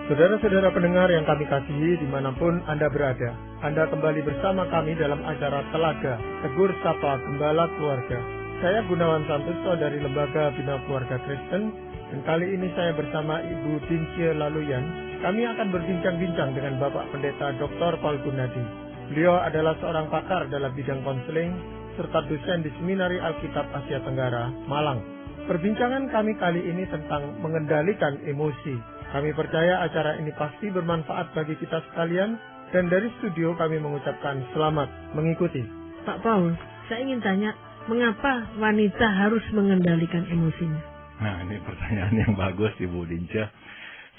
Saudara-saudara pendengar yang kami kasihi dimanapun Anda berada, Anda kembali bersama kami dalam acara Telaga, Tegur Sapa Gembala Keluarga. Saya Gunawan Santoso dari Lembaga Bina Keluarga Kristen, dan kali ini saya bersama Ibu Dincie Laluyan. Kami akan berbincang-bincang dengan Bapak Pendeta Dr. Paul Gunadi. Beliau adalah seorang pakar dalam bidang konseling, serta dosen di Seminari Alkitab Asia Tenggara, Malang. Perbincangan kami kali ini tentang mengendalikan emosi. Kami percaya acara ini pasti bermanfaat bagi kita sekalian, dan dari studio kami mengucapkan selamat mengikuti. Pak Paul, saya ingin tanya, mengapa wanita harus mengendalikan emosinya? Nah, ini pertanyaan yang bagus, Ibu Dince.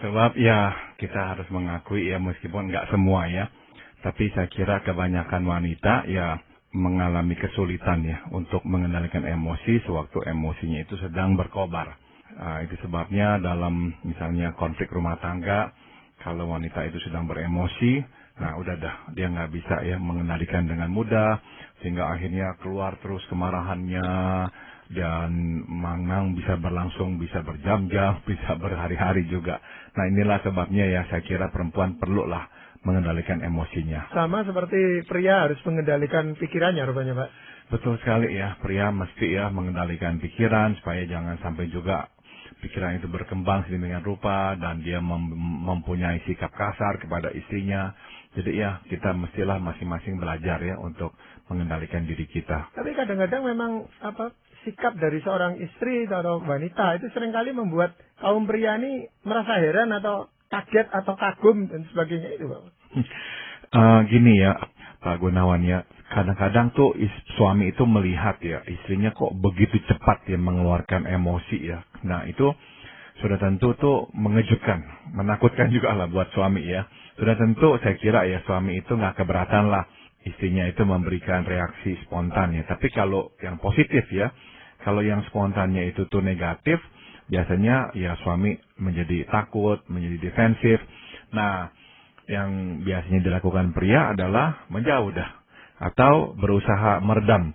Sebab ya, kita harus mengakui ya, meskipun nggak semua ya, tapi saya kira kebanyakan wanita ya mengalami kesulitan ya untuk mengendalikan emosi sewaktu emosinya itu sedang berkobar. Itu sebabnya dalam misalnya konflik rumah tangga, kalau wanita itu sedang beremosi, nah udah dah, dia nggak bisa ya mengendalikan dengan mudah, sehingga akhirnya keluar terus kemarahannya, dan mangang bisa berlangsung, bisa berjam-jam, bisa berhari-hari juga. Nah inilah sebabnya ya saya kira perempuan perlulah mengendalikan emosinya. Sama seperti pria harus mengendalikan pikirannya rupanya, Pak. Betul sekali ya, pria mesti ya mengendalikan pikiran supaya jangan sampai juga pikiran itu berkembang sedemikian rupa dan dia mempunyai sikap kasar kepada istrinya. Jadi ya kita mestilah masing-masing belajar ya untuk mengendalikan diri kita. Tapi kadang-kadang memang sikap dari seorang istri atau wanita itu seringkali membuat kaum pria ini merasa heran atau kaget atau kagum dan sebagainya itu, Pak. Gini ya Pak Gunawan ya, kadang-kadang tuh suami itu melihat ya istrinya kok begitu cepat ya mengeluarkan emosi ya. Nah itu sudah tentu tuh mengejutkan, menakutkan juga lah buat suami ya. Sudah tentu saya kira ya suami itu nggak keberatan lah istrinya itu memberikan reaksi spontan ya. Tapi kalau yang positif ya, kalau yang spontannya itu tuh negatif, biasanya ya suami menjadi takut, menjadi defensif. Nah yang biasanya dilakukan pria adalah menjauh dah, atau berusaha meredam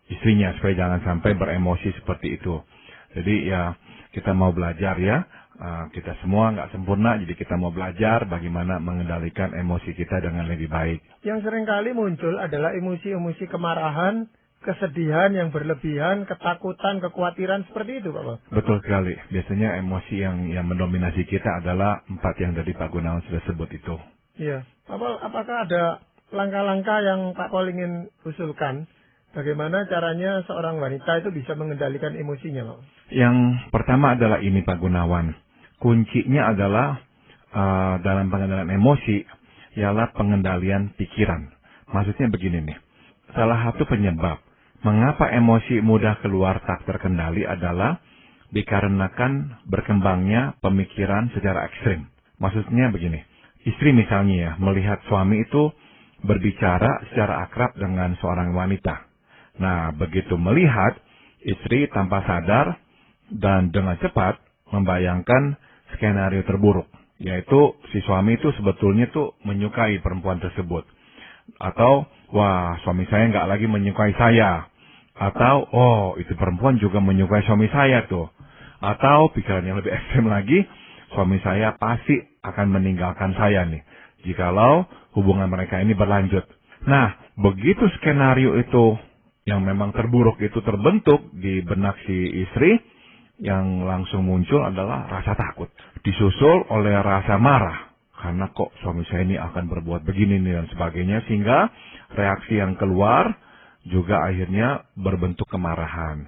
istrinya supaya jangan sampai beremosi seperti itu. Jadi ya kita mau belajar ya, kita semua nggak sempurna, jadi kita mau belajar bagaimana mengendalikan emosi kita dengan lebih baik. Yang seringkali muncul adalah emosi-emosi kemarahan, kesedihan yang berlebihan, ketakutan, kekhawatiran seperti itu, Pak. Betul sekali. Biasanya emosi yang mendominasi kita adalah 4 yang tadi Pak Gunawan sudah sebut itu. Iya. Apakah ada langkah-langkah yang Pak Paul ingin usulkan? Bagaimana caranya seorang wanita itu bisa mengendalikan emosinya, Pak? Yang pertama adalah ini Pak Gunawan. Kuncinya adalah dalam pengendalian emosi ialah pengendalian pikiran. Maksudnya begini nih. Salah satu penyebab mengapa emosi mudah keluar tak terkendali adalah dikarenakan berkembangnya pemikiran secara ekstrim. Maksudnya begini, istri misalnya ya, melihat suami itu berbicara secara akrab dengan seorang wanita. Nah, begitu melihat, istri tanpa sadar dan dengan cepat membayangkan skenario terburuk, yaitu si suami itu sebetulnya tuh menyukai perempuan tersebut. Atau, wah suami saya nggak lagi menyukai saya. Atau, oh itu perempuan juga menyukai suami saya tuh. Atau pikiran yang lebih ekstrem lagi, suami saya pasti akan meninggalkan saya nih, jikalau hubungan mereka ini berlanjut. Nah, begitu skenario itu yang memang terburuk itu terbentuk di benak si istri, yang langsung muncul adalah rasa takut. Disusul oleh rasa marah. Karena kok suami saya ini akan berbuat begini nih dan sebagainya. Sehingga reaksi yang keluar juga akhirnya berbentuk kemarahan.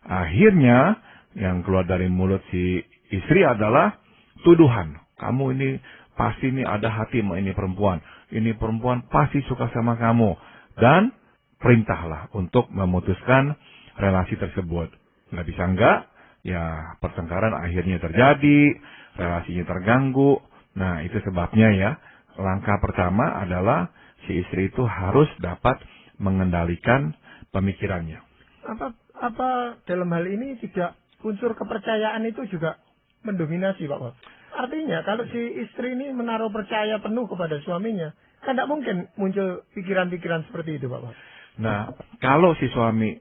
Akhirnya yang keluar dari mulut si istri adalah tuduhan. Kamu ini pasti ini ada hati sama ini perempuan. Ini perempuan pasti suka sama kamu. Dan perintahlah untuk memutuskan relasi tersebut. Nggak bisa enggak, ya pertengkaran akhirnya terjadi, relasinya terganggu. Nah itu sebabnya ya, langkah pertama adalah si istri itu harus dapat mengendalikan pemikirannya. Apa dalam hal ini tidak unsur kepercayaan itu juga mendominasi, Pak? Artinya kalau si istri ini menaruh percaya penuh kepada suaminya, kan tidak mungkin muncul pikiran-pikiran seperti itu, Pak. Nah, kalau si suami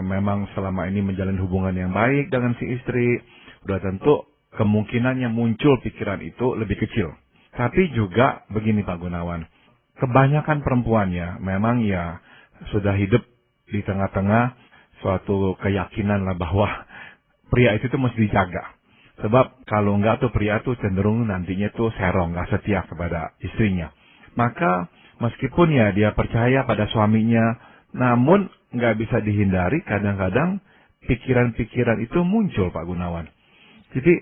memang selama ini menjalin hubungan yang baik dengan si istri, udah tentu kemungkinannya muncul pikiran itu lebih kecil. Tapi juga begini Pak Gunawan, kebanyakan perempuannya memang ya sudah hidup di tengah-tengah suatu keyakinan lah bahwa pria itu tuh mesti dijaga. Sebab kalau enggak tuh pria tuh cenderung nantinya tuh serong, nggak setia kepada istrinya. Maka meskipun ya dia percaya pada suaminya, namun nggak bisa dihindari kadang-kadang pikiran-pikiran itu muncul Pak Gunawan. Jadi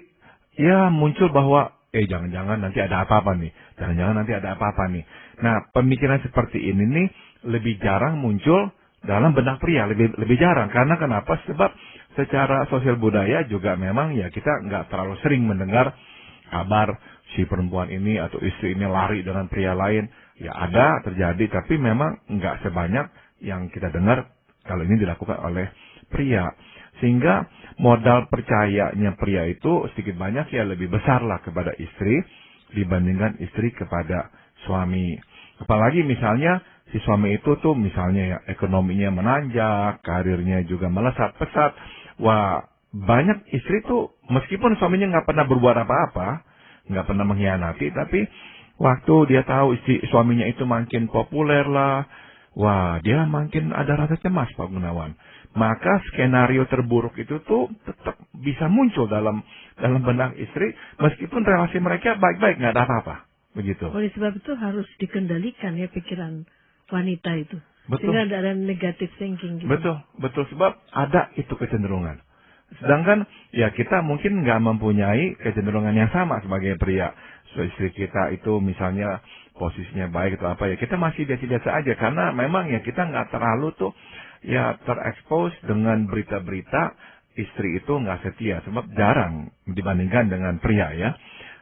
ya muncul bahwa jangan-jangan nanti ada apa-apa nih. Jangan-jangan nanti ada apa-apa nih. Nah, pemikiran seperti ini nih lebih jarang muncul dalam benak pria, lebih jarang. Karena kenapa? Sebab secara sosial budaya juga memang ya kita nggak terlalu sering mendengar kabar si perempuan ini atau istri ini lari dengan pria lain. Ya ada terjadi, tapi memang nggak sebanyak yang kita dengar kalau ini dilakukan oleh pria. Sehingga modal percayanya pria itu sedikit banyak ya lebih besar lah kepada istri dibandingkan istri kepada suami. Apalagi misalnya si suami itu tuh misalnya ya ekonominya menanjak, karirnya juga melesat pesat. Wah, banyak istri tuh meskipun suaminya nggak pernah berbuat apa-apa, nggak pernah mengkhianati, tapi waktu dia tahu suaminya itu makin populer lah, wah dia makin ada rasa cemas Pak Gunawan. Maka skenario terburuk itu tuh tetap bisa muncul dalam benak istri meskipun relasi mereka baik-baik, nggak ada apa-apa. Begitu. Oleh sebab itu harus dikendalikan ya pikiran wanita itu. Betul. Sehingga ada negative thinking gitu. Betul sebab ada itu kecenderungan. Sedangkan ya kita mungkin nggak mempunyai kecenderungan yang sama sebagai pria. So, istri kita itu misalnya posisinya baik atau apa ya, kita masih biasa-biasa aja karena memang ya kita nggak terlalu tuh ya terekspos dengan berita-berita istri itu nggak setia, sebab jarang dibandingkan dengan pria ya.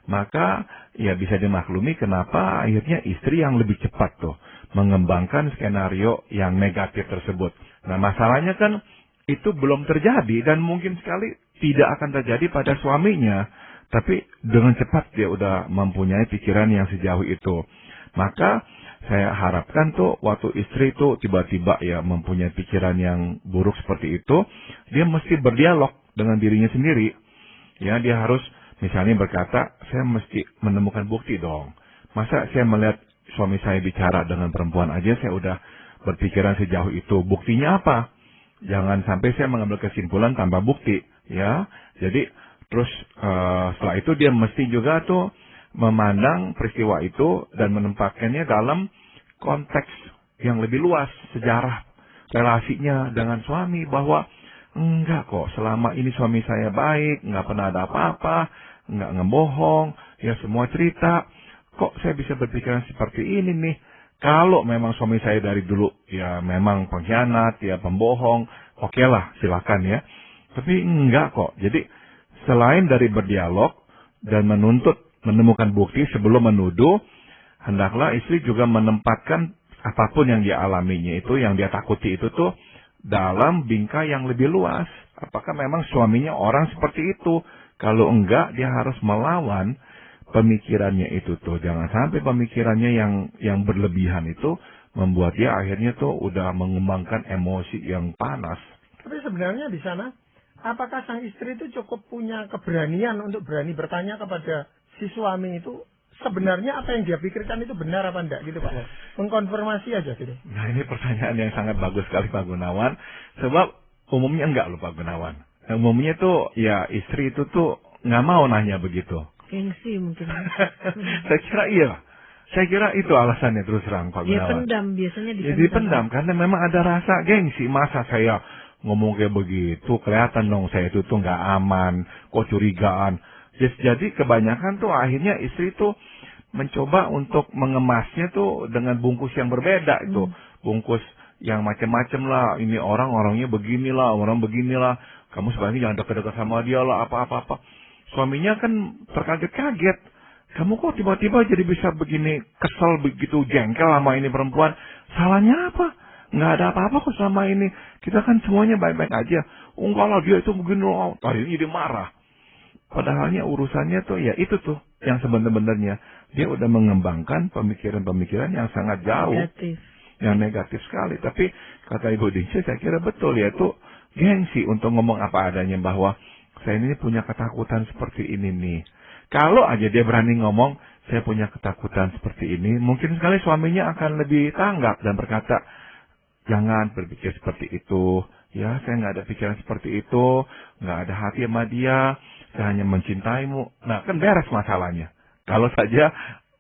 Maka ya bisa dimaklumi kenapa akhirnya istri yang lebih cepat tuh mengembangkan skenario yang negatif tersebut. Nah masalahnya kan itu belum terjadi dan mungkin sekali tidak akan terjadi pada suaminya. Tapi dengan cepat dia udah mempunyai pikiran yang sejauh itu. Maka saya harapkan tuh waktu istri tuh tiba-tiba ya mempunyai pikiran yang buruk seperti itu, dia mesti berdialog dengan dirinya sendiri. Ya, dia harus misalnya berkata, saya mesti menemukan bukti dong. Masa saya melihat suami saya bicara dengan perempuan aja saya udah berpikiran sejauh itu. Buktinya apa? Jangan sampai saya mengambil kesimpulan tanpa bukti, ya. Jadi terus setelah itu dia mesti juga tuh memandang peristiwa itu dan menempatkannya dalam konteks yang lebih luas, sejarah relasinya dengan suami, bahwa enggak kok, selama ini suami saya baik, enggak pernah ada apa-apa, enggak ngebohong, ya semua cerita, kok saya bisa berpikiran seperti ini nih. Kalau memang suami saya dari dulu ya memang pengkhianat, ya pembohong, oke lah silakan ya. Tapi enggak kok. Jadi selain dari berdialog dan menemukan bukti sebelum menuduh, hendaklah istri juga menempatkan apapun yang dia alaminya itu, yang dia takuti itu tuh dalam bingkai yang lebih luas. Apakah memang suaminya orang seperti itu? Kalau enggak, dia harus melawan pemikirannya itu tuh. Jangan sampai pemikirannya yang berlebihan itu membuat dia akhirnya tuh udah mengembangkan emosi yang panas. Tapi sebenarnya di sana, apakah sang istri itu cukup punya keberanian untuk berani bertanya kepada si suami itu sebenarnya apa yang dia pikirkan itu benar apa enggak gitu Pak? Mengkonfirmasi aja gitu. Nah ini pertanyaan yang sangat bagus sekali Pak Gunawan. Sebab umumnya enggak loh Pak Gunawan. Umumnya tuh ya istri itu tuh nggak mau nanya begitu. Gengsi mungkin. Saya kira iya. Saya kira itu alasannya terus terang Pak Gunawan. Dia pendam, biasanya dipendam. Jadi pendam karena memang ada rasa gengsi. Masa saya ngomong kayak begitu, kelihatan dong saya itu tuh nggak aman, kok curigaan. Jadi kebanyakan tuh akhirnya istri tuh mencoba untuk mengemasnya tuh dengan bungkus yang berbeda itu. Bungkus yang macam-macam lah. Ini orangnya beginilah, orang beginilah. Kamu sebaiknya jangan dekat-dekat sama dia lah, apa-apa. Suaminya kan terkaget-kaget. Kamu kok tiba-tiba jadi bisa begini kesel, begitu jengkel sama ini perempuan. Salahnya apa? Nggak ada apa-apa kok selama ini. Kita kan semuanya baik-baik aja. Enggak lah dia itu begini loh. Akhirnya dia marah. Padahalnya urusannya tuh ya itu tuh yang sebenarnya dia udah mengembangkan pemikiran-pemikiran yang sangat jauh, negatif. Yang negatif sekali. Tapi kata Ibu Dinsya saya kira betul, yaitu gengsi untuk ngomong apa adanya bahwa saya ini punya ketakutan seperti ini nih. Kalau aja dia berani ngomong, saya punya ketakutan seperti ini, mungkin sekali suaminya akan lebih tanggap dan berkata, jangan berpikir seperti itu. Ya, saya nggak ada pikiran seperti itu, nggak ada hati sama dia, saya hanya mencintaimu. Nah, kan beres masalahnya. Kalau saja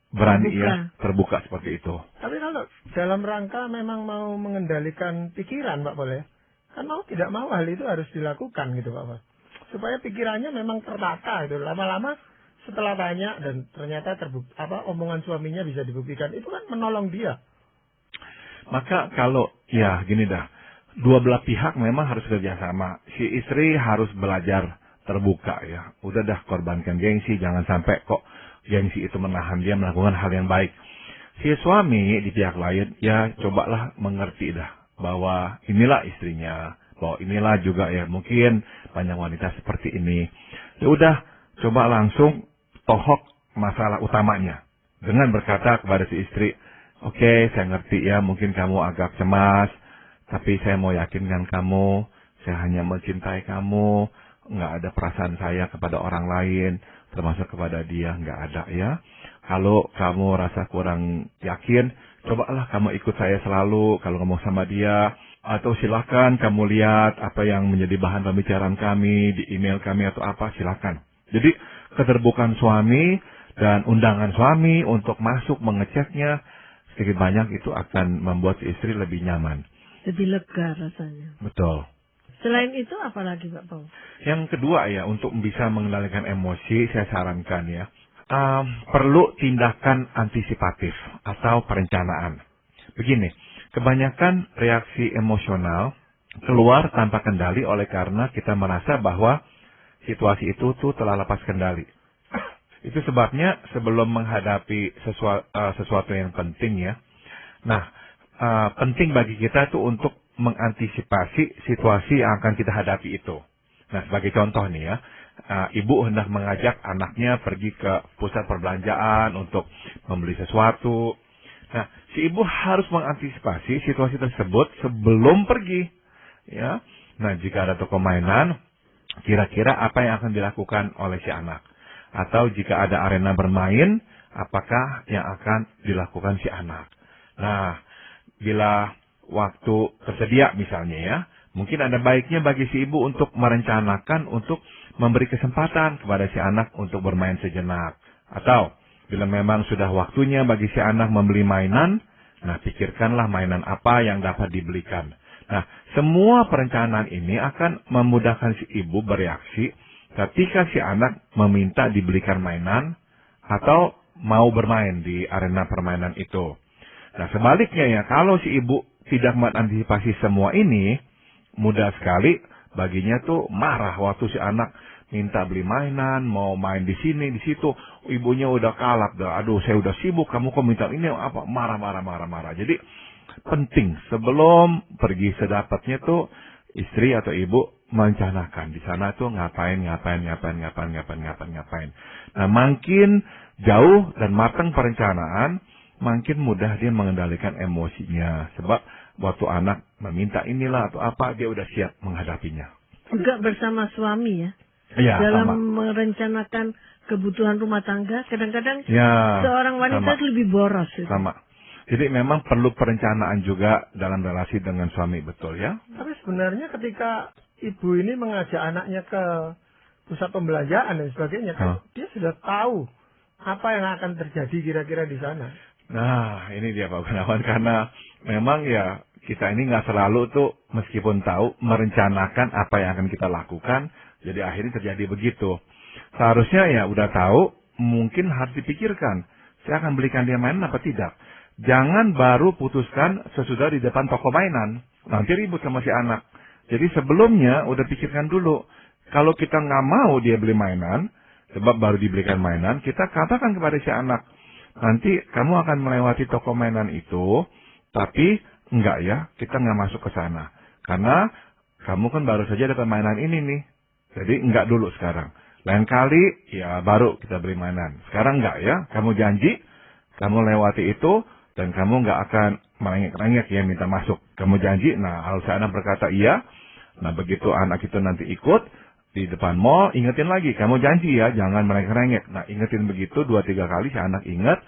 berani terbuka seperti itu. Tapi kalau dalam rangka memang mau mengendalikan pikiran, Pak Pol, ya, kan mau tidak mau hal itu harus dilakukan gitu, Pak Pol. Supaya pikirannya memang tertata itu. Lama-lama setelah tanya dan ternyata omongan suaminya bisa dibuktikan, itu kan menolong dia. Maka kalau, ya gini dah, dua belah pihak memang harus kerjasama. Si istri harus belajar terbuka ya. Udah dah, korbankan gengsi, jangan sampai kok gengsi itu menahan dia melakukan hal yang baik. Si suami di pihak lain, ya cobalah mengerti dah bahwa inilah istrinya, bahwa inilah juga ya mungkin banyak wanita seperti ini. Ya udah, coba langsung tohok masalah utamanya dengan berkata kepada si istri, oke, saya ngerti ya, mungkin kamu agak cemas, tapi saya mau yakinkan kamu, saya hanya mencintai kamu, nggak ada perasaan saya kepada orang lain, termasuk kepada dia, nggak ada ya. Kalau kamu rasa kurang yakin, cobalah kamu ikut saya selalu kalau ngomong sama dia, atau silakan kamu lihat apa yang menjadi bahan pembicaraan kami di email kami atau apa, silakan. Jadi keterbukaan suami dan undangan suami untuk masuk mengeceknya sedikit banyak itu akan membuat si istri lebih nyaman. Lebih lega rasanya. Betul. Selain itu apa lagi Pak Paul? Yang kedua ya, untuk bisa mengendalikan emosi, saya sarankan ya, perlu tindakan antisipatif atau perencanaan. Begini, kebanyakan reaksi emosional keluar tanpa kendali oleh karena kita merasa bahwa situasi itu tuh telah lepas kendali. Itu sebabnya sebelum menghadapi sesuatu yang penting ya, penting bagi kita tuh untuk mengantisipasi situasi yang akan kita hadapi itu. Nah, sebagai contoh nih ya, ibu hendak mengajak anaknya pergi ke pusat perbelanjaan untuk membeli sesuatu. Nah, si ibu harus mengantisipasi situasi tersebut sebelum pergi. Ya, nah jika ada toko mainan, kira-kira apa yang akan dilakukan oleh si anak? Atau jika ada arena bermain, apakah yang akan dilakukan si anak? Nah, bila waktu tersedia misalnya ya, mungkin ada baiknya bagi si ibu untuk merencanakan untuk memberi kesempatan kepada si anak untuk bermain sejenak. Atau bila memang sudah waktunya bagi si anak membeli mainan, nah pikirkanlah mainan apa yang dapat dibelikan. Nah, semua perencanaan ini akan memudahkan si ibu bereaksi ketika si anak meminta dibelikan mainan atau mau bermain di arena permainan itu. Nah, sebaliknya ya, kalau si ibu tidak mengantisipasi semua ini, mudah sekali baginya tuh marah waktu si anak minta beli mainan, mau main di sini, di situ, ibunya udah kalap, aduh saya udah sibuk, kamu kok minta ini apa, marah. Jadi penting sebelum pergi sedapatnya tuh istri atau ibu merencanakan di sana tuh ngapain. Nah, makin jauh dan matang perencanaan, makin mudah dia mengendalikan emosinya. Sebab waktu anak meminta inilah atau apa, dia udah siap menghadapinya. Juga bersama suami ya. Ya, dalam sama. merencanakan kebutuhan rumah tangga, kadang-kadang ya, seorang wanita lebih boros. Itu. Sama. Jadi memang perlu perencanaan juga dalam relasi dengan suami, betul ya? Tapi sebenarnya ketika ibu ini mengajak anaknya ke pusat pembelanjaan dan sebagainya, kan dia sudah tahu apa yang akan terjadi kira-kira di sana. Nah, ini dia Pak Gunawan, karena memang ya kita ini nggak selalu tuh meskipun tahu merencanakan apa yang akan kita lakukan, jadi akhirnya terjadi begitu. Seharusnya ya udah tahu, mungkin harus dipikirkan, saya akan belikan dia mainan apa tidak. Jangan baru putuskan sesudah di depan toko mainan, nanti ribut sama si anak. Jadi sebelumnya udah pikirkan dulu, kalau kita nggak mau dia beli mainan, sebab baru dibelikan mainan, kita katakan kepada si anak, nanti kamu akan melewati toko mainan itu, tapi enggak ya, kita nggak masuk ke sana. Karena kamu kan baru saja dapat mainan ini nih. Jadi enggak dulu sekarang. Lain kali ya baru kita beli mainan. Sekarang enggak ya, kamu janji, kamu lewati itu, dan kamu enggak akan merengek-rengek ya minta masuk. Kamu janji, nah kalau si anak berkata iya, nah begitu anak itu nanti ikut, di depan mall, ingetin lagi, kamu janji ya, jangan merengek-rengek. Nah, ingetin begitu 2-3 kali si anak ingat,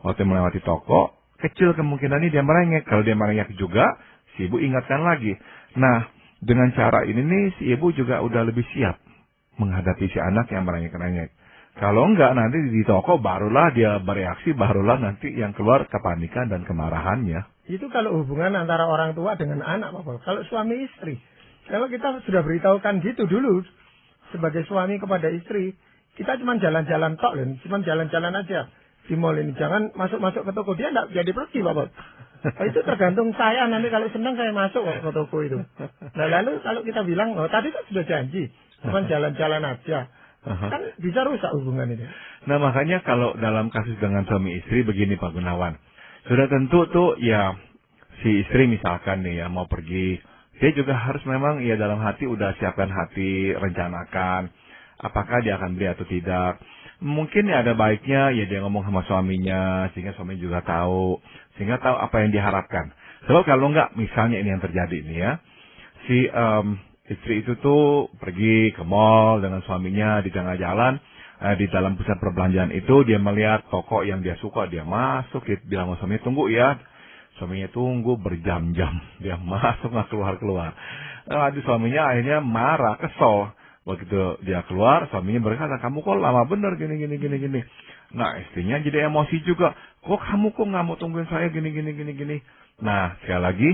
waktu melewati toko, kecil kemungkinannya dia merengek. Kalau dia merengek juga, si ibu ingatkan lagi. Nah, dengan cara ini nih, si ibu juga udah lebih siap menghadapi si anak yang merengek-rengek. Kalau enggak, nanti di toko barulah dia bereaksi, barulah nanti yang keluar kepanikan dan kemarahannya. Itu kalau hubungan antara orang tua dengan anak, Pak Paul. Kalau suami istri, kalau kita sudah beritahukan gitu dulu, sebagai suami kepada istri, kita cuma jalan-jalan tok, cuma jalan-jalan aja di mall ini. Jangan masuk-masuk ke toko, dia enggak jadi pergi, Pak Paul. Itu tergantung saya, nanti kalau senang saya masuk ke toko itu. Nah, lalu kalau kita bilang, oh tadi kan sudah janji, cuma jalan-jalan aja. Kan bisa rusak hubungan itu. Nah, makanya kalau dalam kasus dengan suami istri begini Pak Gunawan. Sudah tentu tuh ya si istri misalkan nih ya mau pergi, dia juga harus memang ya dalam hati udah siapkan hati, rencanakan apakah dia akan beli atau tidak. Mungkin ya ada baiknya ya dia ngomong sama suaminya sehingga suami juga tahu, sehingga tahu apa yang diharapkan. Sebab kalau enggak, misalnya ini yang terjadi nih ya. Si istri itu tuh pergi ke mall dengan suaminya di tengah jalan, di dalam pusat perbelanjaan itu dia melihat toko yang dia suka, dia masuk, dia bilang sama suaminya, tunggu ya. Suaminya tunggu berjam-jam, dia masuk nggak keluar-keluar. Nah, suaminya akhirnya marah, kesel. Begitu dia keluar, suaminya berkata, kamu kok lama bener gini. Nah, istrinya jadi emosi juga. Kok kamu kok nggak mau tungguin saya gini. Nah, sekali lagi,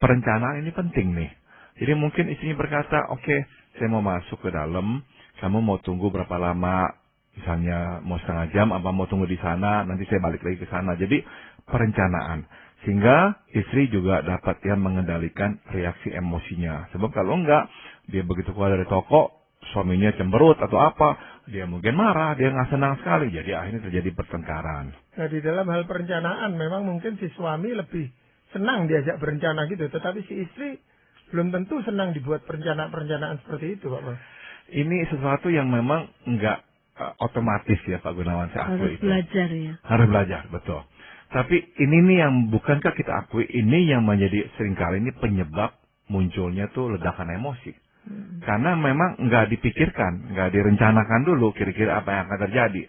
perencanaan ini penting nih. Jadi mungkin istrinya berkata, oke, saya mau masuk ke dalam, kamu mau tunggu berapa lama, misalnya mau setengah jam, apa mau tunggu di sana, nanti saya balik lagi ke sana. Jadi perencanaan, sehingga istri juga dapat ya mengendalikan reaksi emosinya. Sebab kalau enggak, dia begitu keluar dari toko, suaminya cemberut atau apa, dia mungkin marah, dia nggak senang sekali, jadi akhirnya terjadi pertengkaran. Nah, di dalam hal perencanaan, memang mungkin si suami lebih senang diajak berencana gitu, tetapi si istri belum tentu senang dibuat perencanaan seperti itu, Pak. Ini sesuatu yang memang enggak otomatis ya Pak Gunawan, saya akui harus belajar ya. Harus belajar, betul. Tapi ini nih yang bukankah kita akui, ini yang menjadi seringkali ini penyebab munculnya tuh ledakan emosi. Karena memang enggak dipikirkan, enggak direncanakan dulu kira-kira apa yang akan terjadi.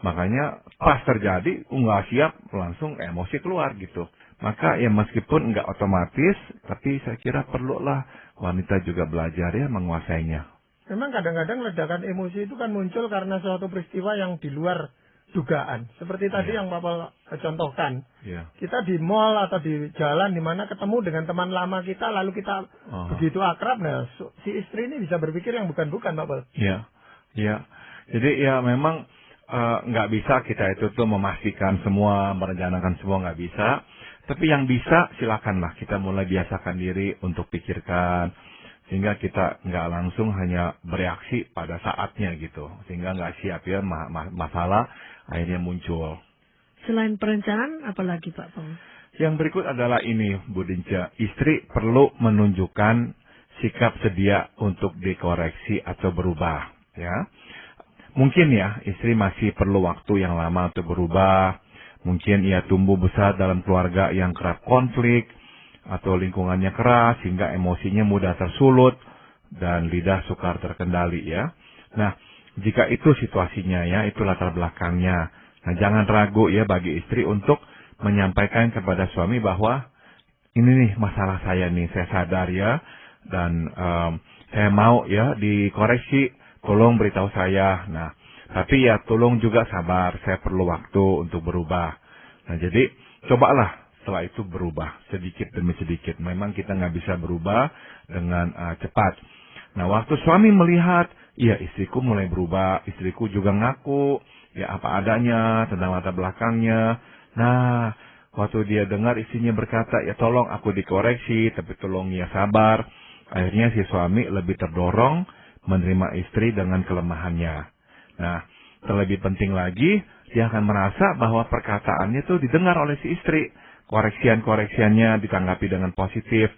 Makanya pas terjadi, enggak siap, langsung emosi keluar gitu. Maka ya meskipun enggak otomatis, tapi saya kira perlulah wanita juga belajar ya menguasainya. Memang kadang-kadang ledakan emosi itu kan muncul karena suatu peristiwa yang di luar dugaan. Seperti tadi yang Bapak contohkan. Kita di mall atau di jalan di mana ketemu dengan teman lama kita, lalu kita begitu akrab, nah si istri ini bisa berpikir yang bukan-bukan, Bapak. Iya. Jadi ya memang nggak bisa kita itu tuh memastikan semua, merencanakan semua, nggak bisa. Tapi yang bisa silakanlah kita mulai biasakan diri untuk pikirkan, sehingga kita nggak langsung hanya bereaksi pada saatnya gitu, sehingga nggak siap ya masalah akhirnya muncul. Selain perencanaan, apalagi Pak Pong? Yang berikut adalah ini Bu Dinca, istri perlu menunjukkan sikap sedia untuk dikoreksi atau berubah. Ya, mungkin ya istri masih perlu waktu yang lama untuk berubah. Mungkin ia tumbuh besar dalam keluarga yang kerap konflik atau lingkungannya keras sehingga emosinya mudah tersulut dan lidah sukar terkendali ya. Nah, jika itu situasinya ya, itu latar belakangnya. Nah, jangan ragu ya bagi istri untuk menyampaikan kepada suami bahwa ini nih masalah saya nih, saya sadar ya, dan saya mau ya dikoreksi, tolong beritahu saya. Nah, tapi ya tolong juga sabar, saya perlu waktu untuk berubah. Nah, jadi cobalah setelah itu berubah sedikit demi sedikit. Memang kita nggak bisa berubah dengan cepat. Nah, waktu suami melihat, iya istriku mulai berubah, istriku juga ngaku, ya apa adanya tentang latar belakangnya. Nah, waktu dia dengar istrinya berkata, ya tolong aku dikoreksi, tapi tolong ya sabar. Akhirnya si suami lebih terdorong menerima istri dengan kelemahannya. Nah, terlebih penting lagi, dia akan merasa bahwa perkataannya itu didengar oleh si istri. Koreksian-koreksiannya ditanggapi dengan positif.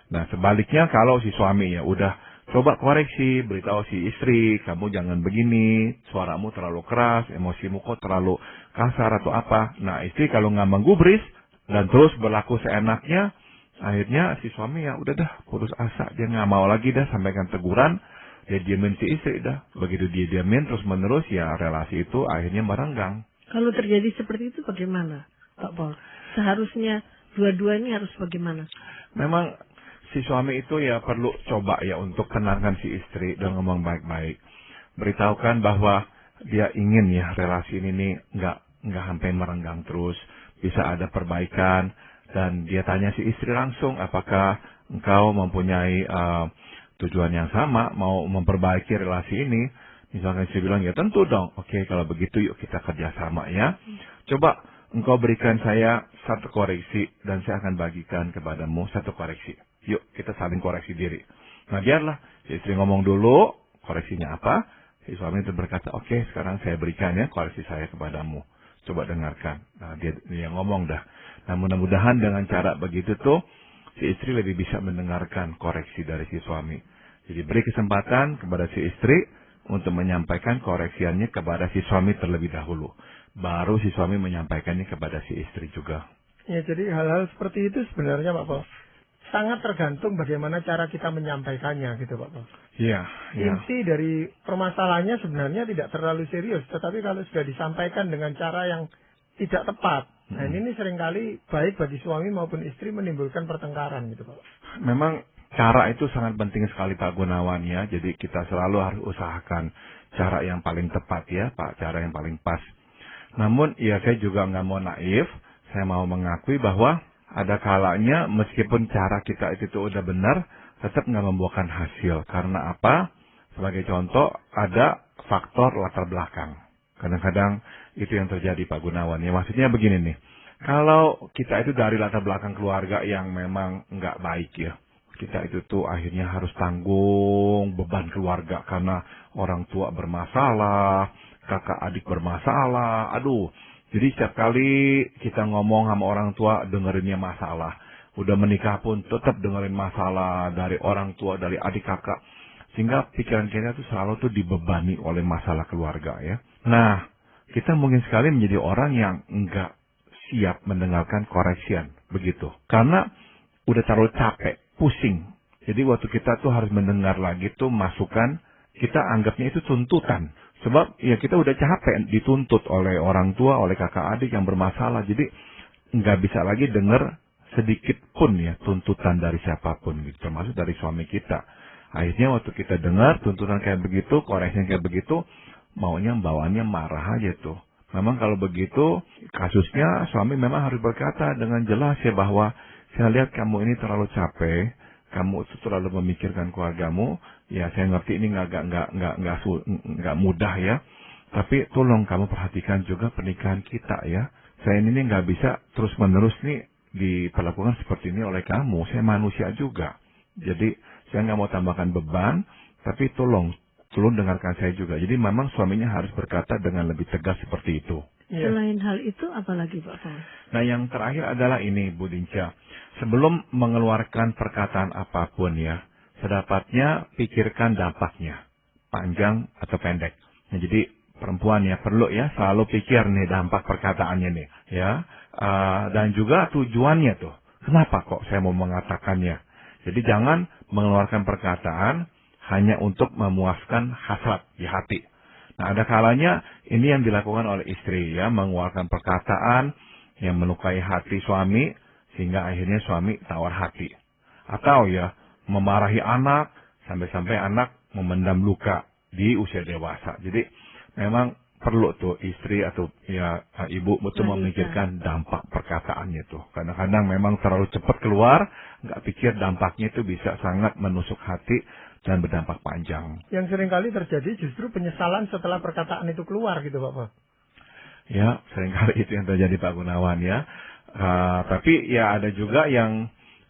Nah, sebaliknya kalau si suami ya udah coba koreksi, beritahu si istri, kamu jangan begini, suaramu terlalu keras, emosimu kok terlalu kasar atau apa. Nah, istri kalau nggak menggubris dan terus berlaku seenaknya, akhirnya si suami ya udah dah putus asa, dia nggak mau lagi dah sampaikan teguran. dia diamin si istri dah. Begitu dia diamin terus menerus, ya relasi itu akhirnya merenggang. Kalau terjadi seperti itu bagaimana, Pak Paul? Seharusnya dua-dua ini harus bagaimana? Memang si suami itu ya perlu coba ya untuk tenangkan si istri dan ngomong baik-baik. Beritahukan bahwa dia ingin ya relasi ini nih nggak sampai merenggang terus, bisa ada perbaikan. Dan dia tanya si istri langsung, apakah engkau mempunyai tujuan yang sama, mau memperbaiki relasi ini? Misalkan istri bilang, ya tentu dong. Oke, kalau begitu yuk kita kerjasama ya. Coba engkau berikan saya satu koreksi dan saya akan bagikan kepadamu satu koreksi. Yuk kita saling koreksi diri. Nah biarlah si istri ngomong dulu koreksinya apa. Si suami itu berkata, oke sekarang saya berikan ya koreksi saya kepadamu. Coba dengarkan. Nah dia ngomong dah. Nah mudah-mudahan dengan cara begitu tuh si istri lebih bisa mendengarkan koreksi dari si suami. Jadi beri kesempatan kepada si istri untuk menyampaikan koreksiannya kepada si suami terlebih dahulu. Baru si suami menyampaikannya kepada si istri juga. Ya, jadi hal-hal seperti itu sebenarnya Pak Paul sangat tergantung bagaimana cara kita menyampaikannya gitu Pak Paul. Iya. Inti dari permasalahannya sebenarnya tidak terlalu serius, tetapi kalau sudah disampaikan dengan cara yang tidak tepat, nah ini seringkali baik bagi suami maupun istri menimbulkan pertengkaran gitu Pak. Memang cara itu sangat penting sekali Pak Gunawan ya. Jadi kita selalu harus usahakan cara yang paling tepat ya Pak, cara yang paling pas. Namun ya saya juga nggak mau naif, saya mau mengakui bahwa ada kalanya meskipun cara kita itu tuh udah benar, tetap nggak membuahkan hasil. Karena apa? Sebagai contoh, ada faktor latar belakang. Kadang-kadang itu yang terjadi Pak Gunawan. Ya maksudnya begini nih, kalau kita itu dari latar belakang keluarga yang memang nggak baik ya, kita itu tuh akhirnya harus tanggung beban keluarga karena orang tua bermasalah, kakak adik bermasalah, aduh. Jadi setiap kali kita ngomong sama orang tua dengerinnya masalah. Udah menikah pun tetap dengerin masalah dari orang tua, dari adik kakak. Sehingga pikiran kita tuh selalu tuh dibebani oleh masalah keluarga ya. Nah, kita mungkin sekali menjadi orang yang enggak siap mendengarkan koreksian. Begitu. Karena udah terlalu capek, pusing. Jadi waktu kita tuh harus mendengar lagi tuh masukan, kita anggapnya itu tuntutan. Sebab ya kita udah capek dituntut oleh orang tua, oleh kakak adik yang bermasalah. Jadi nggak bisa lagi dengar sedikit pun ya tuntutan dari siapapun gitu. Termasuk dari suami kita. Akhirnya waktu kita dengar tuntutan kayak begitu, koreksi kayak begitu, maunya bawaannya marah aja tuh. Memang kalau begitu kasusnya suami memang harus berkata dengan jelas ya bahwa saya lihat kamu ini terlalu capek. Kamu itu terlalu memikirkan keluargamu, ya saya ngerti ini nggak mudah ya. Tapi tolong kamu perhatikan juga pernikahan kita ya. Saya ini nggak bisa terus menerus nih diperlakukan seperti ini oleh kamu. Saya manusia juga. Jadi saya nggak mau tambahkan beban, tapi tolong dengarkan saya juga. Jadi memang suaminya harus berkata dengan lebih tegas seperti itu. Selain hal itu, apa lagi Pak Paul? Nah yang terakhir adalah ini Bu Dinca. Sebelum mengeluarkan perkataan apapun ya, sedapatnya pikirkan dampaknya, panjang atau pendek. Nah, jadi perempuan ya perlu ya selalu pikir nih dampak perkataannya nih ya. Dan juga tujuannya tuh. Kenapa kok saya mau mengatakannya? Jadi jangan mengeluarkan perkataan hanya untuk memuaskan hasrat di hati. Nah, ada kalanya ini yang dilakukan oleh istri ya, mengeluarkan perkataan yang melukai hati suami sehingga akhirnya suami tawar hati. Atau ya, memarahi anak sampai-sampai anak memendam luka di usia dewasa. Jadi memang perlu tuh istri atau ya ibu betul memikirkan dampak perkataannya tuh. Kadang-kadang memang terlalu cepat keluar, nggak pikir dampaknya itu bisa sangat menusuk hati dan berdampak panjang. Yang seringkali terjadi justru penyesalan setelah perkataan itu keluar gitu Pak. Ya, seringkali itu yang terjadi Pak Gunawan ya. Tapi ya ada juga yang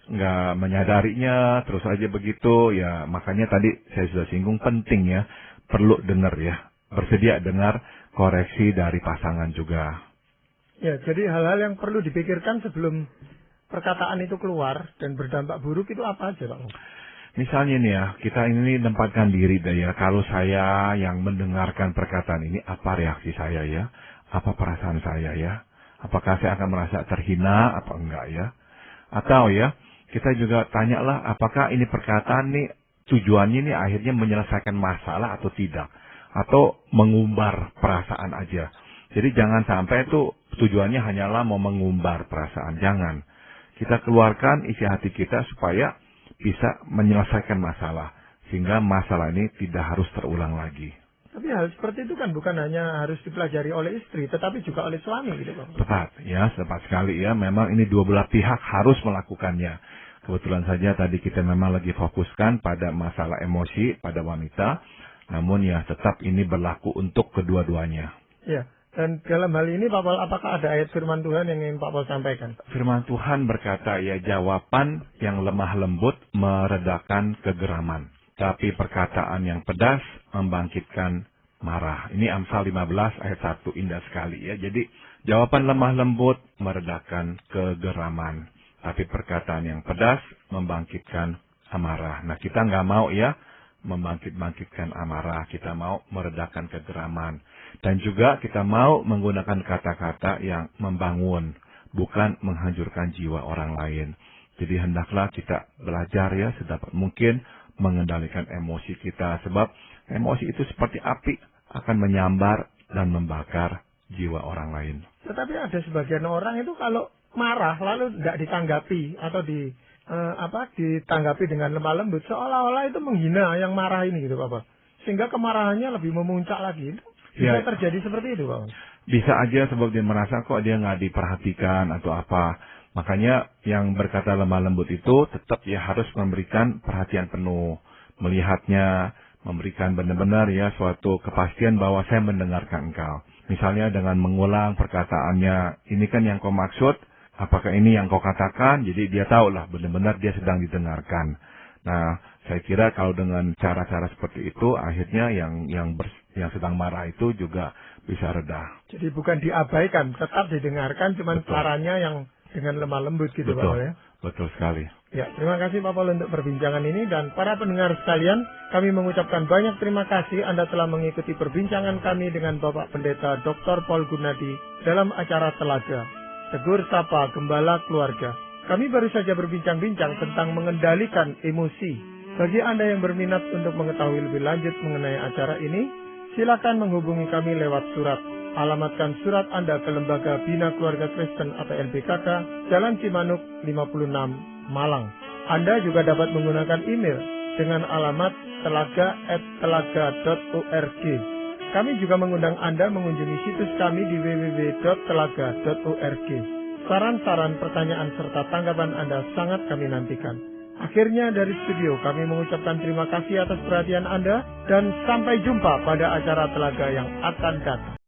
nggak menyadarinya, terus aja begitu. Ya makanya tadi saya sudah singgung penting ya, perlu dengar ya, bersedia dengar koreksi dari pasangan juga. Ya, jadi hal-hal yang perlu dipikirkan sebelum perkataan itu keluar dan berdampak buruk itu apa aja Pak? Misalnya nih ya, kita ini tempatkan diri deh ya, kalau saya yang mendengarkan perkataan ini, apa reaksi saya ya? Apa perasaan saya ya? Apakah saya akan merasa terhina apa enggak ya? Atau ya, kita juga tanyalah apakah ini perkataan nih tujuannya ini akhirnya menyelesaikan masalah atau tidak, atau mengumbar perasaan aja. Jadi jangan sampai itu tujuannya hanyalah mau mengumbar perasaan, jangan. Kita keluarkan isi hati kita supaya bisa menyelesaikan masalah, sehingga masalah ini tidak harus terulang lagi. Tapi hal seperti itu kan bukan hanya harus dipelajari oleh istri, tetapi juga oleh suami gitu Pak. Tepat sekali ya. Memang ini dua belah pihak harus melakukannya. Kebetulan saja tadi kita memang lagi fokuskan pada masalah emosi pada wanita, namun ya tetap ini berlaku untuk kedua-duanya. Ya, dan dalam hal ini Pak Paul, apakah ada ayat firman Tuhan yang ingin Pak Paul sampaikan? Firman Tuhan berkata, ya jawaban yang lemah lembut meredakan kegeraman, tapi perkataan yang pedas membangkitkan marah. Ini Amsal 15 ayat 1, indah sekali ya. Jadi jawaban lemah lembut meredakan kegeraman, tapi perkataan yang pedas membangkitkan amarah. Nah, kita nggak mau ya membangkitkan amarah, kita mau meredakan kegeraman. Dan juga kita mau menggunakan kata-kata yang membangun, bukan menghancurkan jiwa orang lain. Jadi hendaklah kita belajar ya sedapat mungkin mengendalikan emosi kita, sebab emosi itu seperti api, akan menyambar dan membakar jiwa orang lain. Tetapi ada sebagian orang itu kalau marah lalu tidak ditanggapi atau ditanggapi dengan lemah lembut, seolah-olah itu menghina yang marah ini gitu Pak. Sehingga kemarahannya lebih memuncak lagi. Bisa terjadi seperti itu Pak. Bisa aja sebab dia merasa kok dia nggak diperhatikan atau apa. Makanya yang berkata lemah lembut itu tetap ya harus memberikan perhatian penuh, melihatnya, memberikan benar-benar ya suatu kepastian bahwa saya mendengarkan engkau. Misalnya dengan mengulang perkataannya, ini kan yang kau maksud, apakah ini yang kau katakan? Jadi dia tahulah benar-benar dia sedang didengarkan. Nah, saya kira kalau dengan cara-cara seperti itu, akhirnya yang sedang marah itu juga bisa reda. Jadi bukan diabaikan, tetap didengarkan, cuman caranya yang dengan lemah lembut gitu Pak ya. Betul sekali. Ya, terima kasih Pak Paul untuk perbincangan ini, dan para pendengar sekalian, kami mengucapkan banyak terima kasih Anda telah mengikuti perbincangan kami dengan Bapak Pendeta Dr. Paul Gunadi dalam acara Telaga, Tegur Sapa Gembala Keluarga. Kami baru saja berbincang-bincang tentang mengendalikan emosi. Bagi Anda yang berminat untuk mengetahui lebih lanjut mengenai acara ini, silakan menghubungi kami lewat surat. Alamatkan surat Anda ke Lembaga Bina Keluarga Kristen atau LBKK, Jalan Cimanuk 56, Malang. Anda juga dapat menggunakan email dengan alamat telaga@telaga.org. Kami juga mengundang Anda mengunjungi situs kami di www.telaga.org. Saran-saran, pertanyaan, serta tanggapan Anda sangat kami nantikan. Akhirnya dari studio kami mengucapkan terima kasih atas perhatian Anda, dan sampai jumpa pada acara Telaga yang akan datang.